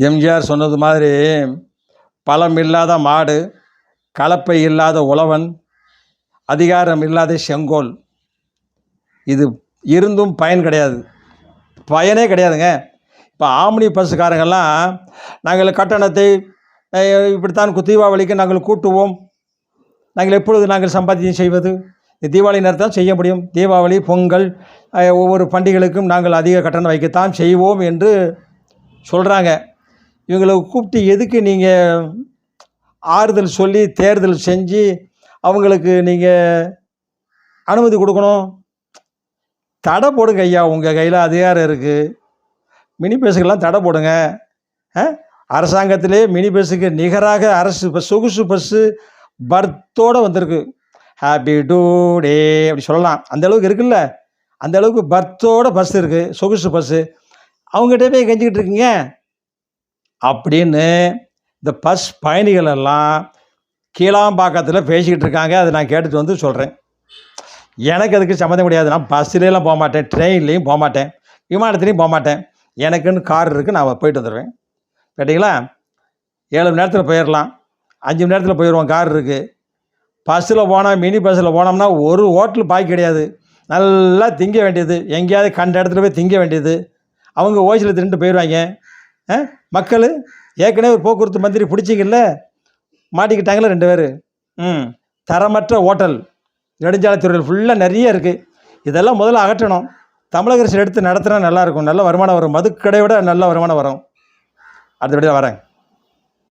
எம்ஜிஆர் சொன்னது மாதிரி, பலம் இல்லாத மாடு, கலப்பை இல்லாத உழவன், அதிகாரம் இல்லாத செங்கோல். இது இருந்தும் பயன் கிடையாது, பயனே கிடையாதுங்க. இப்போ ஆம்னி பஸ்ஸுக்காரங்கெல்லாம் நாங்கள் கட்டணத்தை இப்படித்தான் தீபாவளிக்கு நாங்கள் கூட்டுவோம், நாங்கள் எப்பொழுது நாங்கள் சம்பாத்தியம் செய்வது, தீபாவளி நேரத்தான் செய்ய முடியும், தீபாவளி பொங்கல் ஒவ்வொரு பண்டிகைகளுக்கும் நாங்கள் அதிக கட்டணம் வைக்கத்தான் செய்வோம் என்று சொல்கிறாங்க. இவங்களை கூப்பிட்டு எதுக்கு நீங்கள் ஆறுதல் சொல்லி தேர்தல் செஞ்சு அவங்களுக்கு நீங்கள் அனுமதி கொடுக்கணும்? தடை போடுங்க ஐயா, உங்கள் கையில் அதிகாரம் இருக்குது. மினி பஸ்ஸுக்கெல்லாம் தடை போடுங்க. அரசாங்கத்திலே மினி பஸ்ஸுக்கு நிகராக அரசு இப்போ சொகுசு பஸ்ஸு பர்த்தோடு வந்திருக்கு. ஹாப்பி டூ டே அப்படி சொல்லலாம், அந்த அளவுக்கு இருக்குல்ல. அந்த அளவுக்கு பர்த்தோடு பஸ் இருக்குது, சொகுசு பஸ்ஸு. அவங்ககிட்ட போய் கெஞ்சிக்கிட்டு இருக்கீங்க அப்படின்னு இந்த பஸ் பயணிகள் எல்லாம் கீழாம்பாக்கத்தில் பேசிக்கிட்டு இருக்காங்க. அதை நான் கேட்டுட்டு வந்து சொல்கிறேன். எனக்கு அதுக்கு சம்மந்தம் கிடையாது. நான் பஸ்ஸுலாம் போக மாட்டேன், ட்ரெயின்லேயும் போக மாட்டேன், விமானத்துலேயும் போக மாட்டேன். எனக்குன்னு கார் இருக்குது, நான் போயிட்டு வந்துடுவேன். கேட்டிங்களா? 7 மணி நேரத்தில் போயிடலாம், 5 மணி நேரத்தில் போயிடுவோம், கார் இருக்குது. பஸ்ஸில் போனால், மினி பஸ்ஸில் போனோம்னா ஒரு ஹோட்டல் பாக்கி கிடையாது. நல்லா திங்க வேண்டியது, எங்கேயாவது கண்ட இடத்துல போய் திங்க வேண்டியது. அவங்க ஓசியில் தின்ட்டு போயிடுவாங்க. மக்கள் ஏற்கனவே ஒரு போக்குவரத்து மந்திரி பிடிச்சிங்கல்ல, மாட்டிக்கிட்டாங்களே 2 பேர். தரமற்ற ஹோட்டல் நெடுஞ்சாலைத்துறையில் ஃபுல்லாக நிறைய இருக்குது. இதெல்லாம் முதல்ல அகற்றணும். தமிழக அரசு எடுத்து நடத்துனா நல்லாயிருக்கும், நல்ல வருமானம் வரும். மதுக்கடை விட நல்ல வருமானம் வரும். அடுத்தபடியாக வரேன்.